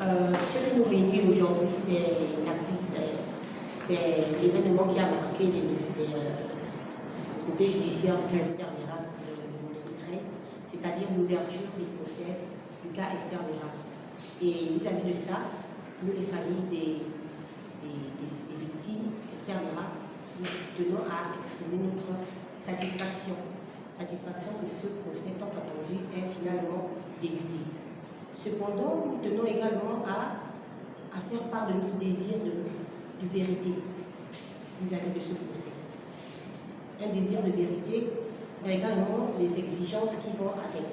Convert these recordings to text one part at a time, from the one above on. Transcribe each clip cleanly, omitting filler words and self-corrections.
Ce qui nous réunit aujourd'hui, c'est l'événement qui a marqué le côté judiciaire du cas Esther Mérable de 2013, c'est-à-dire l'ouverture des procès du cas Esther Mérable. Et vis-à-vis de ça, nous, les familles des victimes, Esther Mérable, nous tenons à exprimer notre satisfaction que ce procès tant attendu ait finalement débuté. Cependant, nous tenons également à faire part de notre désir de vérité vis-à-vis de ce procès. Un désir de vérité, mais également des exigences qui vont avec.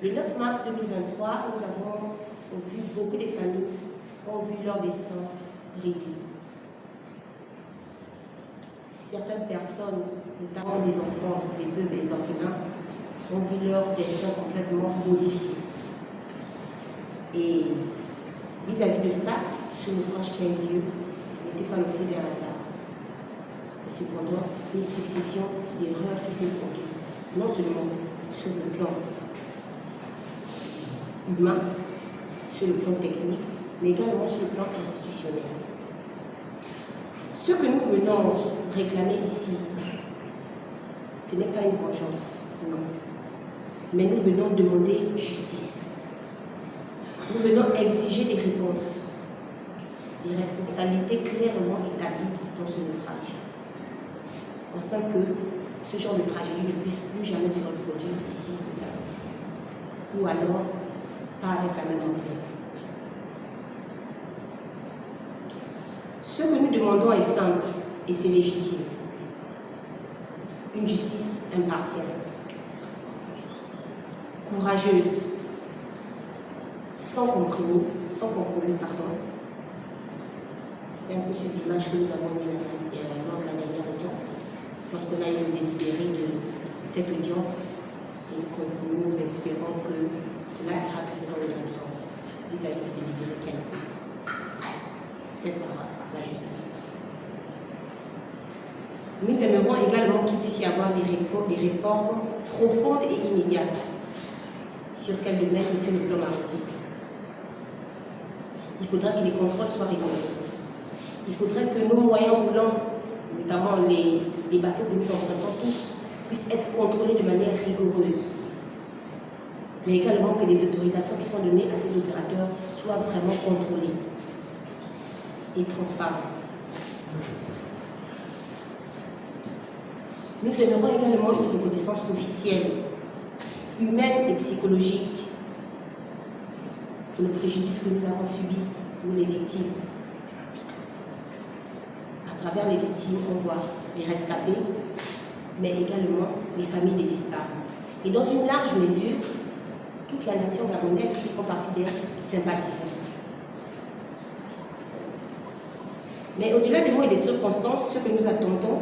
Le 9 mars 2023, nous avons vu beaucoup de familles ont vu leur destin brisé. Certaines personnes, notamment des enfants, des veuves et des orphelins, ont vu leur destin complètement modifié. Et vis-à-vis de ça, ce naufrage qui a eu lieu, ce n'était pas le fruit d'un hasard. Mais cependant, une succession d'erreurs qui s'est produite, non seulement sur le plan humain, sur le plan technique, mais également sur le plan institutionnel. Ce que nous venons réclamer ici, ce n'est pas une vengeance, non. Mais nous venons demander justice. Nous venons exiger des réponses, des responsabilités clairement établies dans ce naufrage, afin que ce genre de tragédie ne puisse plus jamais se reproduire ici ou alors pas avec la même ampleur. Ce que nous demandons est simple et c'est légitime. Une justice impartiale, courageuse, sans compromis, C'est un peu cette image que nous avons eue lors de la dernière audience, lorsqu'on a eu le délibéré de cette audience, et nous espérons que cela ira toujours dans le même sens vis-à-vis du délibéré qui a été fait par la justice. Nous aimerions également qu'il puisse y avoir des réformes profondes et immédiates. Sur quel domaine? C'est le plan maritime. Il faudra que les contrôles soient rigoureux. Il faudrait que nos moyens roulants, notamment les bateaux que nous empruntons tous, puissent être contrôlés de manière rigoureuse. Mais également que les autorisations qui sont données à ces opérateurs soient vraiment contrôlées et transparentes. Nous aimerons également une reconnaissance officielle, humaine et psychologique, pour le préjudice que nous avons subi, nous les victimes. À travers les victimes, on voit les rescapés, mais également les familles des disparus. Et dans une large mesure, toute la nation gabonaise qui font partie des sympathisants. Mais au-delà des mots et des circonstances, ce que nous attendons,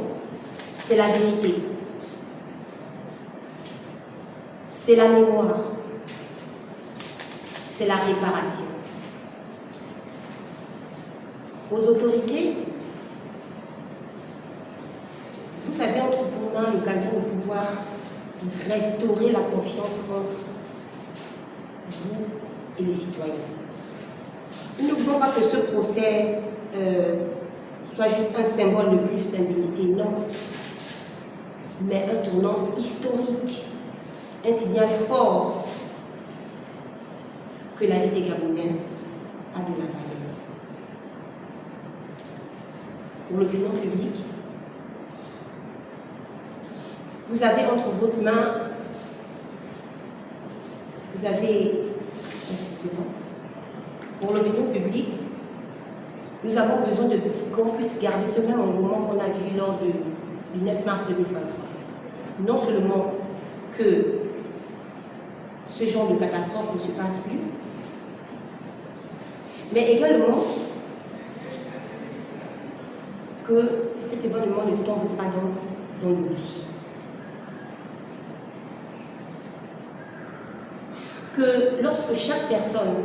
c'est la vérité. C'est la mémoire. C'est la réparation. Aux autorités, vous avez entre vos mains l'occasion de pouvoir restaurer la confiance entre vous et les citoyens. Nous ne voulons pas que ce procès soit juste un symbole de plus d'impunité, non. Mais un tournant historique, un signal fort que la vie des Gabonais a de la valeur. Pour l'opinion publique, vous avez entre vos mains, excusez-moi, pour l'opinion publique, nous avons besoin qu'on puisse garder ce même engouement qu'on a vu lors du 9 mars 2023. Non seulement que ce genre de catastrophe ne se passe plus, mais également que cet événement ne tombe pas dans l'oubli. Que lorsque chaque personne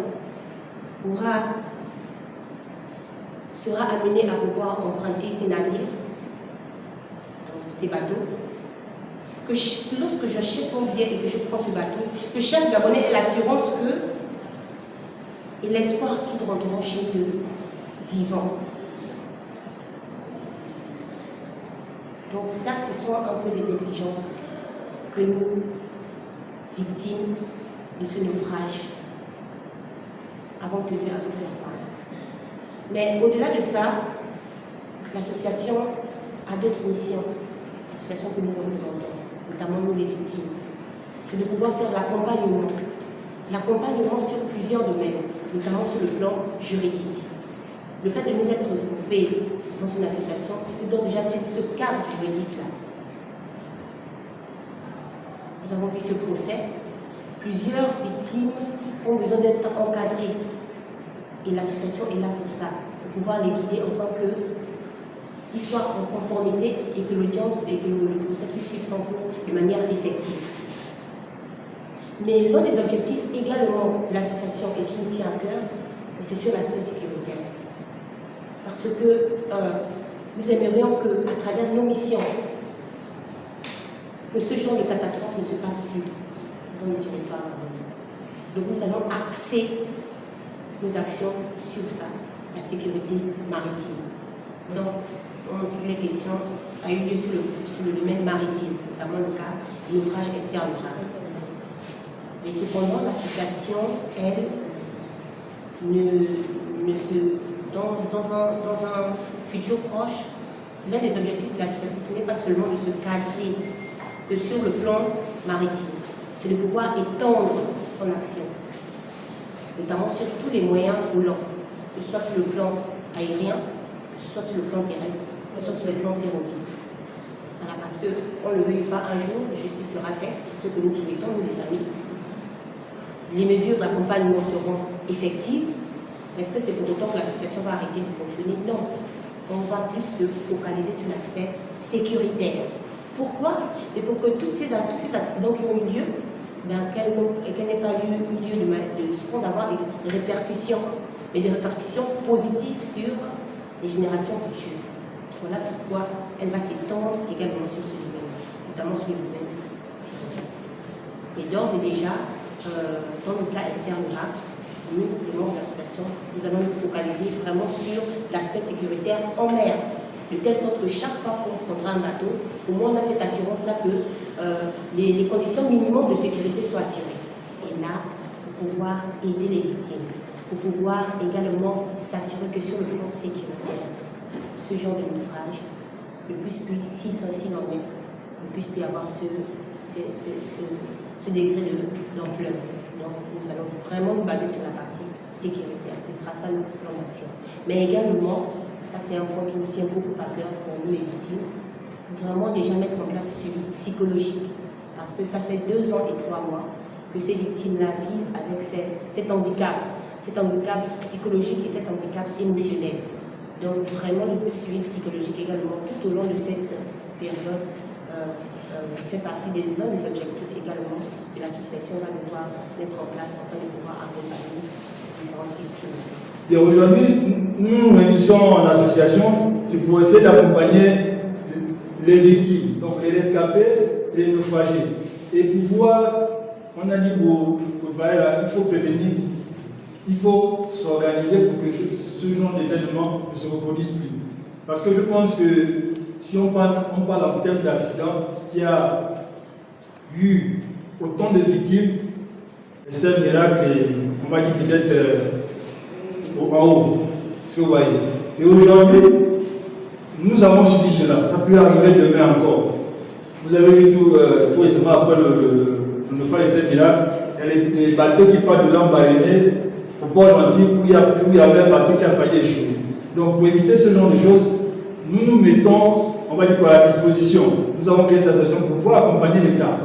sera amenée à pouvoir emprunter ses navires, ses bateaux, que lorsque j'achète mon billet et que je prends ce bateau, que chaque Gabonais ait l'assurance que et l'espoir qu'ils rentreront chez eux vivants. Donc ça, ce sont un peu les exigences que nous, victimes de ce naufrage, avons tenu à vous faire part. Mais au-delà de ça, l'association a d'autres missions, l'association que nous représentons, notamment nous les victimes. C'est de pouvoir faire l'accompagnement sur plusieurs domaines, notamment sur le plan juridique. Le fait de nous être groupés dans une association nous donne déjà ce cadre juridique-là. Nous avons vu ce procès. Plusieurs victimes ont besoin d'être encadrées. Et l'association est là pour ça, pour pouvoir les guider afin qu'ils soient en conformité et que l'audience et que le procès puisse suivre son cours de manière effective. Mais l'un des objectifs également de l'association et qui nous tient à cœur, c'est sur l'aspect sécuritaire. Parce que nous aimerions qu'à travers nos missions, que ce genre de catastrophe ne se passe plus dans le territoire. Donc nous allons axer nos actions sur ça, la sécurité maritime. Donc, on dit que les questions ont eu lieu sur le domaine maritime, notamment le cas du naufrage Esther Naufrage. Mais cependant, l'association, elle, dans un futur proche, l'un des objectifs de l'association, ce n'est pas seulement de se cadrer que sur le plan maritime, c'est de pouvoir étendre son action, notamment sur tous les moyens roulants, que ce soit sur le plan aérien, que ce soit sur le plan terrestre, que ce soit sur le plan ferroviaire. Voilà, parce qu'on ne le veuille pas, un jour, justice sera faite, ce que nous souhaitons, nous les familles. Les mesures d'accompagnement seront effectives, mais est-ce que c'est pour autant que l'association va arrêter de fonctionner? Non. On va plus se focaliser sur l'aspect sécuritaire. Pourquoi? Et pour que tous ces accidents qui ont eu lieu, qu'elles n'aient pas eu lieu sans avoir des répercussions, mais des répercussions positives sur les générations futures. Voilà pourquoi elle va s'étendre également sur ce domaine, notamment sur le domaine ferroviaire. Et d'ores et déjà, dans le cas Esther Naufrage, nous, les membres de l'association, nous allons nous focaliser vraiment sur l'aspect sécuritaire en mer, de telle sorte que chaque fois qu'on prendra un bateau, au moins on a cette assurance-là que les conditions minimum de sécurité soient assurées. Et là, pour pouvoir aider les victimes, pour pouvoir également s'assurer que sur le plan sécuritaire, ce genre de naufrage, le plus s'il en est, le plus peut y avoir ce degré d'ampleur. Donc nous allons vraiment nous baser sur la partie sécuritaire. Ce sera ça notre plan d'action. Mais également, ça c'est un point qui nous tient beaucoup à cœur pour nous les victimes, vraiment déjà mettre en place ce suivi psychologique. Parce que ça fait 2 ans et 3 mois que ces victimes-là vivent avec cet handicap psychologique et cet handicap émotionnel. Donc vraiment le suivi psychologique également tout au long de cette période fait partie des objectifs également que l'association va devoir mettre en place afin de pouvoir accompagner ces différentes victimes. Et aujourd'hui, nous réunissons l'association, c'est pour essayer d'accompagner les victimes, donc les rescapés et les naufragés. Et pouvoir, on a dit pour parler là, il faut prévenir, il faut s'organiser pour que ce genre d'événement ne se reproduise plus. Parce que je pense que si on parle en termes d'accident, qui a eu autant de victimes, c'est un miracle, on va dire peut-être en haut, ce que vous voyez. Et aujourd'hui, nous avons subi cela, ça peut arriver demain encore. Vous avez vu tout récemment après le naufrage de cette miracle, il y a les bateaux qui partent de Lambaréné au port gentil où il y avait un bateau qui a failli échouer. Donc pour éviter ce genre de choses, nous nous mettons, on va dire, à la disposition. Nous avons créé cette association pour pouvoir accompagner l'État.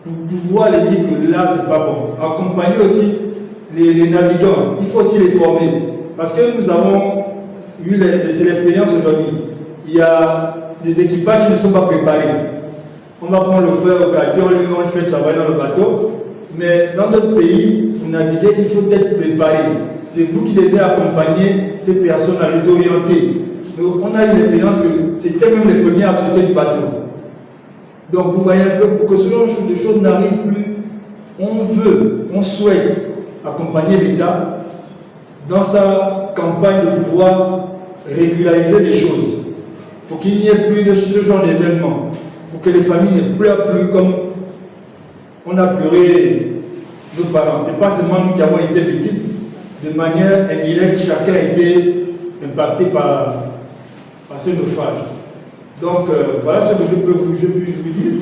Pour pouvoir les dire que là, c'est pas bon. Accompagner aussi les navigants. Il faut aussi les former. Parce que nous avons eu l'expérience aujourd'hui. Il y a des équipages qui ne sont pas préparés. On va prendre le frère au quartier, on le fait travailler dans le bateau. Mais dans notre pays, pour naviguer, il faut être préparé. C'est vous qui devez accompagner ces personnes à les orienter. Donc, on a eu l'expérience que c'était même les premiers à sauter du bateau. Donc vous voyez un peu, pour que ce genre de choses n'arrive plus, on souhaite accompagner l'État dans sa campagne de pouvoir régulariser les choses, pour qu'il n'y ait plus de ce genre d'événements, pour que les familles ne pleurent plus comme on a pleuré nos parents. Ce n'est pas seulement nous qui avons été victimes, de manière indirecte, chacun a été impacté par ce naufrage. Donc voilà ce que je puisse vous dire.